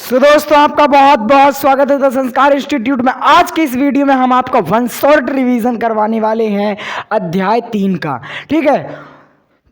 दोस्तों आपका बहुत बहुत स्वागत है द संस्कार इंस्टीट्यूट में। आज की इस वीडियो में हम आपको वन शॉर्ट रिवीजन करवाने वाले हैं अध्याय 3 का। ठीक है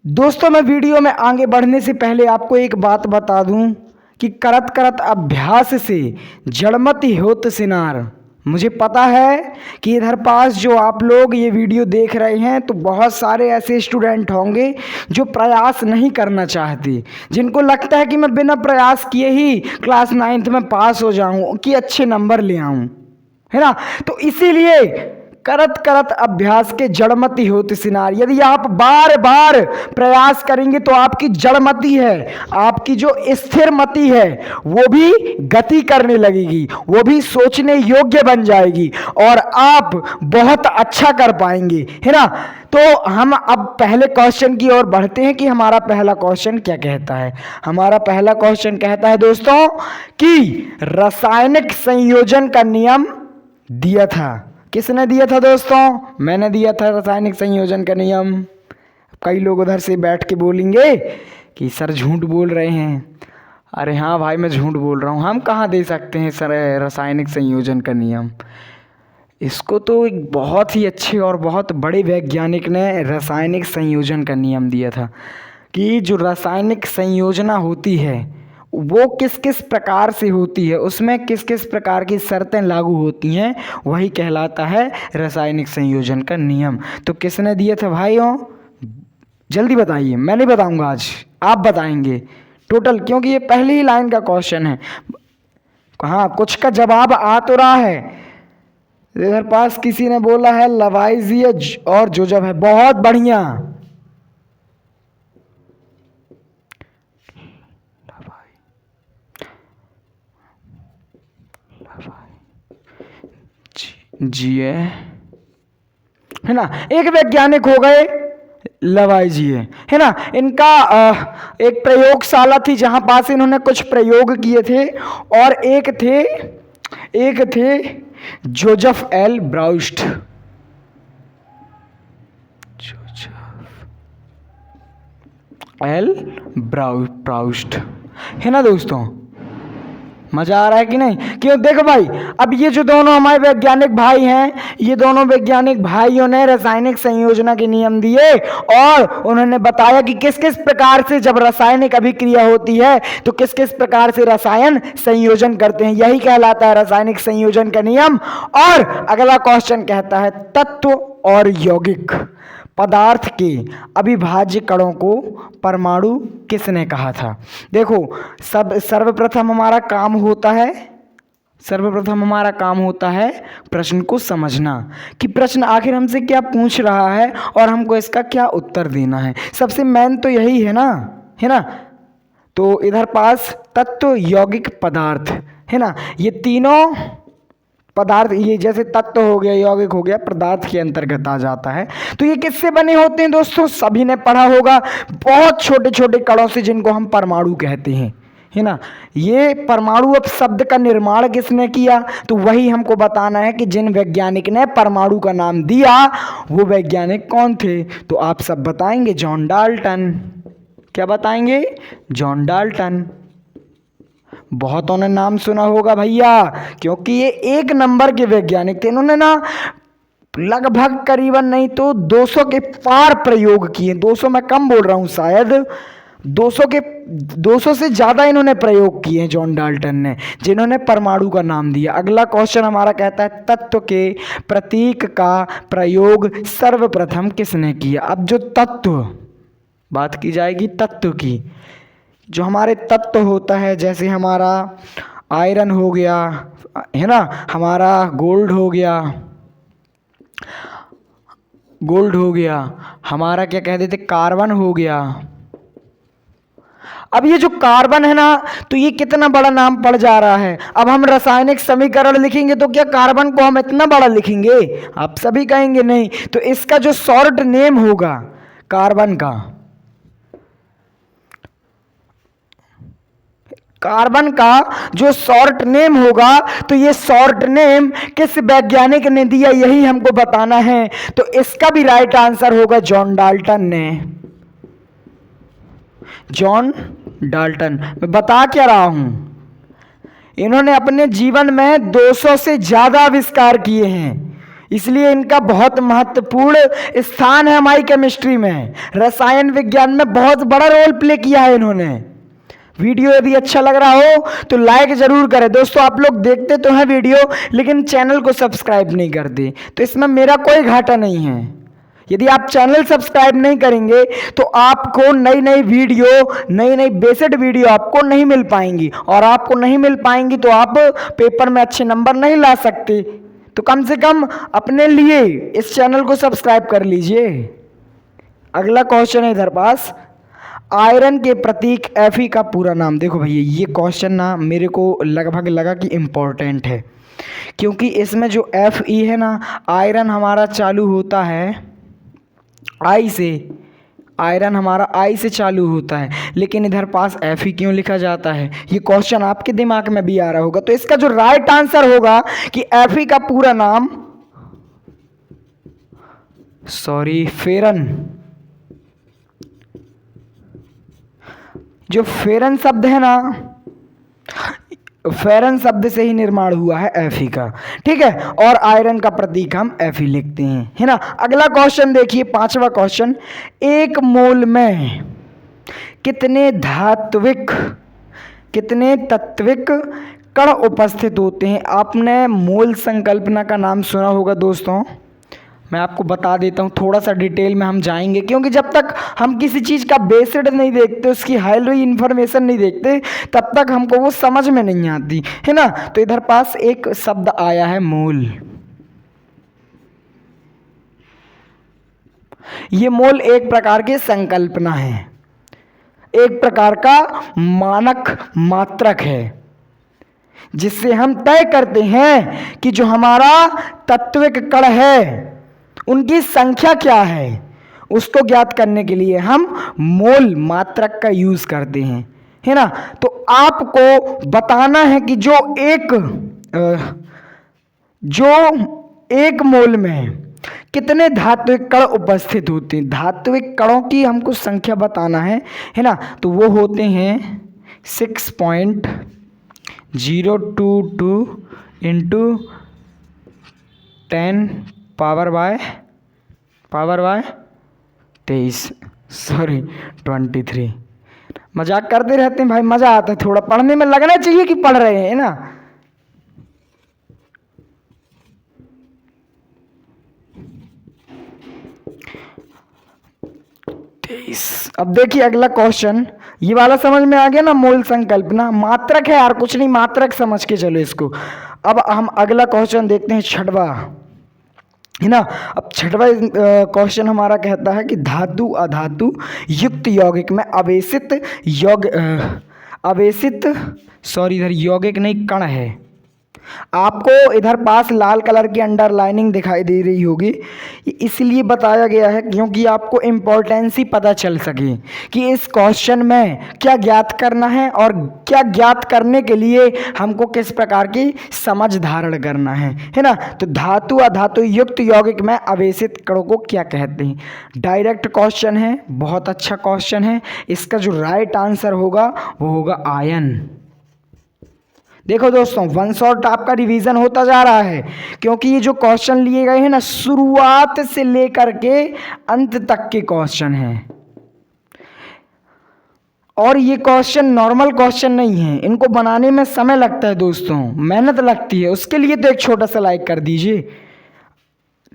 दोस्तों, मैं वीडियो में आगे बढ़ने से पहले आपको एक बात बता दूं कि करत करत अभ्यास से जड़मति होत सिनार। मुझे पता है कि इधर पास जो आप लोग ये वीडियो देख रहे हैं तो बहुत सारे ऐसे स्टूडेंट होंगे जो प्रयास नहीं करना चाहते, जिनको लगता है कि मैं बिना प्रयास किए ही क्लास 9th में पास हो जाऊं, कि अच्छे नंबर ले आऊं, है ना। तो इसीलिए करत करत अभ्यास के जड़मति होती सिनार। यदि आप बार बार प्रयास करेंगे तो आपकी जड़मति है, आपकी जो स्थिर मति है वो भी गति करने लगेगी, वो भी सोचने योग्य बन जाएगी और आप बहुत अच्छा कर पाएंगे, है ना। तो हम अब पहले क्वेश्चन की ओर बढ़ते हैं कि हमारा पहला क्वेश्चन क्या कहता है। हमारा पहला क्वेश्चन कहता है दोस्तों कि रासायनिक संयोजन का नियम दिया था। किसने दिया था दोस्तों? मैंने दिया था रासायनिक संयोजन का नियम। कई लोग उधर से बैठ के बोलेंगे कि सर झूठ बोल रहे हैं। अरे हाँ भाई, मैं झूठ बोल रहा हूँ। हम कहाँ दे सकते हैं सर रासायनिक संयोजन का नियम? इसको तो एक बहुत ही अच्छे और बहुत बड़े वैज्ञानिक ने रासायनिक संयोजन का नियम दिया था कि जो रासायनिक संयोजना होती है वो किस किस प्रकार से होती है, उसमें किस किस प्रकार की शर्तें लागू होती हैं, वही कहलाता है रासायनिक संयोजन का नियम। तो किसने दिया था भाइयों? जल्दी बताइए, मैं नहीं बताऊंगा आज, आप बताएंगे टोटल, क्योंकि ये पहली ही लाइन का क्वेश्चन है। हाँ, कुछ का जवाब आ तो रहा है। इधर पास किसी ने बोला है लवाइजिए और जोजफ है, बहुत बढ़िया। जी है ना, एक वैज्ञानिक हो गए लवाइजिए, है ना। इनका एक प्रयोगशाला थी जहां पास इन्होंने कुछ प्रयोग किए थे, और एक थे जोजफ एल ब्राउस्ट। ब्राउस्ट, है ना दोस्तों। मजा आ रहा है कि नहीं? क्यों? देखो भाई, अब ये जो दोनों हमारे वैज्ञानिक भाई हैं, ये दोनों वैज्ञानिक भाइयों ने रासायनिक संयोजना के नियम दिए और उन्होंने बताया कि किस किस प्रकार से जब रासायनिक अभिक्रिया होती है तो किस किस प्रकार से रसायन संयोजन करते हैं। यही कहलाता है रासायनिक संयोजन का नियम। और अगला क्वेश्चन कहता है तत्व और यौगिक पदार्थ के अविभाज्य कणों को परमाणु किसने कहा था? देखो, सर्वप्रथम हमारा काम होता है प्रश्न को समझना कि प्रश्न आखिर हमसे क्या पूछ रहा है और हमको इसका क्या उत्तर देना है। सबसे मेन तो यही है ना, है ना। तो इधर पास तत्व, यौगिक, पदार्थ, है ना, ये तीनों पदार्थ, ये जैसे तत्व हो गया, यौगिक हो गया, पदार्थ के अंतर्गत आ जाता है। तो ये किससे बने होते हैं दोस्तों? सभी ने पढ़ा होगा, बहुत छोटे छोटे कणों से, जिनको हम परमाणु कहते हैं, है ना। ये परमाणु अब शब्द का निर्माण किसने किया? तो वही हमको बताना है कि जिन वैज्ञानिक ने परमाणु का नाम दिया वो वैज्ञानिक कौन थे। तो आप सब बताएंगे जॉन डाल्टन। क्या बताएंगे? John Dalton. बहुतों ने नाम सुना होगा भैया, क्योंकि ये 1 नंबर के वैज्ञानिक थे। इन्होंने ना लगभग करीबन नहीं तो 200 के पार प्रयोग किए। 200 मैं कम बोल रहा हूँ, शायद 200 से ज़्यादा इन्होंने प्रयोग किए हैं जॉन डाल्टन ने, जिन्होंने परमाणु का नाम दिया। अगला क्वेश्चन हमारा कहता है तत्व के प्रतीक का प्रयोग सर्वप्रथम किसने किया? अब जो तत्व, बात की जाएगी तत्व की, जो हमारे तत्व होता है, जैसे हमारा आयरन हो गया, है ना, हमारा गोल्ड हो गया, हमारा क्या कहते थे, कार्बन हो गया। अब ये जो कार्बन है ना, तो ये कितना बड़ा नाम पड़ जा रहा है। अब हम रासायनिक समीकरण लिखेंगे तो क्या कार्बन को हम इतना बड़ा लिखेंगे? आप सभी कहेंगे नहीं। तो इसका जो शॉर्ट नेम होगा कार्बन का जो शॉर्ट नेम होगा, तो ये शॉर्ट नेम किस वैज्ञानिक ने दिया, यही हमको बताना है। तो इसका भी राइट आंसर होगा जॉन डाल्टन ने। John Dalton. मैं बता क्या रहा हूं, इन्होंने अपने जीवन में 200 से ज्यादा आविष्कार किए हैं, इसलिए इनका बहुत महत्वपूर्ण स्थान है हमारी केमिस्ट्री में। रसायन विज्ञान में बहुत बड़ा रोल प्ले किया है इन्होंने। वीडियो यदि अच्छा लग रहा हो तो लाइक जरूर करें। दोस्तों आप लोग देखते तो हैं वीडियो, लेकिन चैनल को सब्सक्राइब नहीं करते, तो इसमें मेरा कोई घाटा नहीं है। यदि आप चैनल सब्सक्राइब नहीं करेंगे तो आपको नई नई वीडियो, नई नई बेस्ड वीडियो आपको नहीं मिल पाएंगी, और आपको नहीं मिल पाएंगी तो आप पेपर में अच्छे नंबर नहीं ला सकते। तो कम से कम अपने लिए इस चैनल को सब्सक्राइब कर लीजिए। अगला क्वेश्चन है इधर पास, आयरन के प्रतीक Fe का पूरा नाम। देखो भैया ये क्वेश्चन ना मेरे को लगभग लगा कि इम्पोर्टेंट है, क्योंकि इसमें जो Fe है ना, आयरन हमारा चालू होता है आई से, आयरन हमारा आई से चालू होता है, लेकिन इधर पास Fe क्यों लिखा जाता है, ये क्वेश्चन आपके दिमाग में भी आ रहा होगा। तो इसका जो राइट आंसर होगा कि Fe का पूरा नाम, फेरन, जो फेरन शब्द है ना, फेरन शब्द से ही निर्माण हुआ है Fe का, ठीक है। और आयरन का प्रतीक हम Fe लिखते हैं, है ना। अगला क्वेश्चन देखिए, 5वां क्वेश्चन, एक मोल में कितने धात्विक, कितने तत्विक कण उपस्थित होते हैं। आपने मोल संकल्पना का नाम सुना होगा दोस्तों, मैं आपको बता देता हूँ, थोड़ा सा डिटेल में हम जाएंगे, क्योंकि जब तक हम किसी चीज़ का बेस्ड नहीं देखते, उसकी हाईली इन्फॉर्मेशन नहीं देखते, तब तक हमको वो समझ में नहीं आती, है ना। तो इधर पास एक शब्द आया है मोल। ये मोल एक प्रकार की संकल्पना है, एक प्रकार का मानक मात्रक है, जिससे हम तय करते हैं कि जो हमारा तत्विक कण है उनकी संख्या क्या है। उसको ज्ञात करने के लिए हम मोल मात्रक का यूज करते हैं, है ना। तो आपको बताना है कि जो एक मोल में कितने धात्विक कण उपस्थित होते हैं। धात्विक कणों की हमको संख्या बताना है ना। तो वो होते हैं 6.022 इंटू 10 पावर बाय 23 23। मजाक करते रहते हैं भाई, मजा आता है, थोड़ा पढ़ने में लगना चाहिए कि पढ़ रहे हैं ना। अब देखिए अगला क्वेश्चन, ये वाला समझ में आ गया ना, मोल संकल्पना। मात्रक है यार, कुछ नहीं, मात्रक समझ के चलो इसको। अब हम अगला क्वेश्चन देखते हैं, 6वां, है ना। अब 6वां क्वेश्चन हमारा कहता है कि धातु अधातु युक्त यौगिक में इधर यौगिक नहीं कण है। आपको इधर पास लाल कलर की अंडरलाइनिंग दिखाई दे रही होगी, इसलिए बताया गया है क्योंकि आपको इम्पोर्टेंस ही पता चल सके कि इस क्वेश्चन में क्या ज्ञात करना है और क्या ज्ञात करने के लिए हमको किस प्रकार की समझ धारण करना है ना। तो धातु अधातु युक्त यौगिक में आवेशित कणों को क्या कहते हैं। डायरेक्ट क्वेश्चन है, बहुत अच्छा क्वेश्चन है। इसका जो राइट आंसर होगा वो होगा आयन। देखो दोस्तों, वन शॉट आपका रिवीजन होता जा रहा है, क्योंकि ये जो क्वेश्चन लिए गए हैं ना, शुरुआत से लेकर के अंत तक के क्वेश्चन हैं, और ये क्वेश्चन नॉर्मल क्वेश्चन नहीं है। इनको बनाने में समय लगता है दोस्तों, मेहनत लगती है, उसके लिए तो एक छोटा सा लाइक कर दीजिए,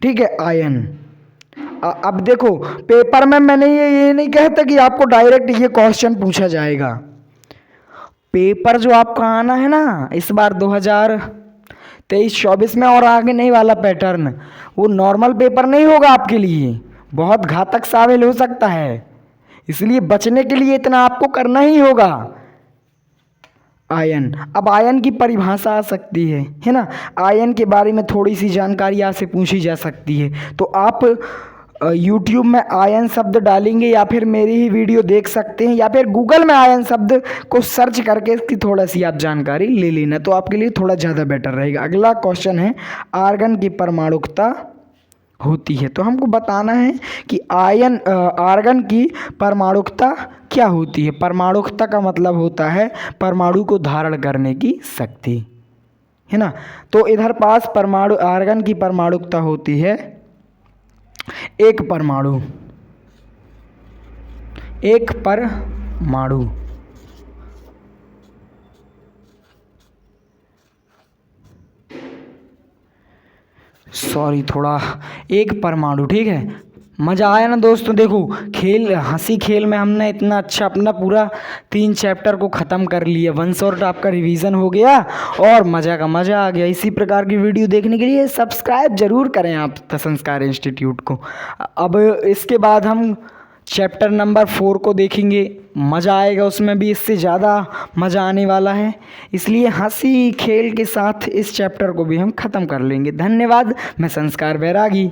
ठीक है। आयन, अब देखो पेपर में मैंने ये नहीं कहता कि आपको डायरेक्ट ये क्वेश्चन पूछा जाएगा। पेपर जो आपका आना है ना इस बार 2023-24 में और आगे नहीं वाला पैटर्न, वो नॉर्मल पेपर नहीं होगा आपके लिए, बहुत घातक साबित हो सकता है। इसलिए बचने के लिए इतना आपको करना ही होगा। आयन, अब आयन की परिभाषा आ सकती है ना। आयन के बारे में थोड़ी सी जानकारी आपसे पूछी जा सकती है, तो आप YouTube में आयन शब्द डालेंगे या फिर मेरी ही वीडियो देख सकते हैं, या फिर गूगल में आयन शब्द को सर्च करके इसकी थोड़ा सी आप जानकारी ले लेना, तो आपके लिए थोड़ा ज़्यादा बेटर रहेगा। अगला क्वेश्चन है, आर्गन की परमाणुकता होती है। तो हमको बताना है कि आर्गन की परमाणुकता क्या होती है। परमाणुकता का मतलब होता है परमाणु को धारण करने की शक्ति, है ना। तो इधर पास परमाणु आर्गन की परमाणुकता होती है एक परमाणु, एक परमाणु। सॉरी, थोड़ा एक परमाणु, ठीक है। मज़ा आया ना दोस्तों। देखो खेल, हंसी खेल में हमने इतना अच्छा अपना पूरा 3 चैप्टर को ख़त्म कर लिया। वन शॉट आपका रिवीजन हो गया और मज़ा का मज़ा आ गया। इसी प्रकार की वीडियो देखने के लिए सब्सक्राइब जरूर करें आप संस्कार इंस्टीट्यूट को। अब इसके बाद हम चैप्टर नंबर 4 को देखेंगे। मज़ा आएगा, उसमें भी इससे ज़्यादा मज़ा आने वाला है। इसलिए हंसी खेल के साथ इस चैप्टर को भी हम ख़त्म कर लेंगे। धन्यवाद। मैं संस्कार बैरागी।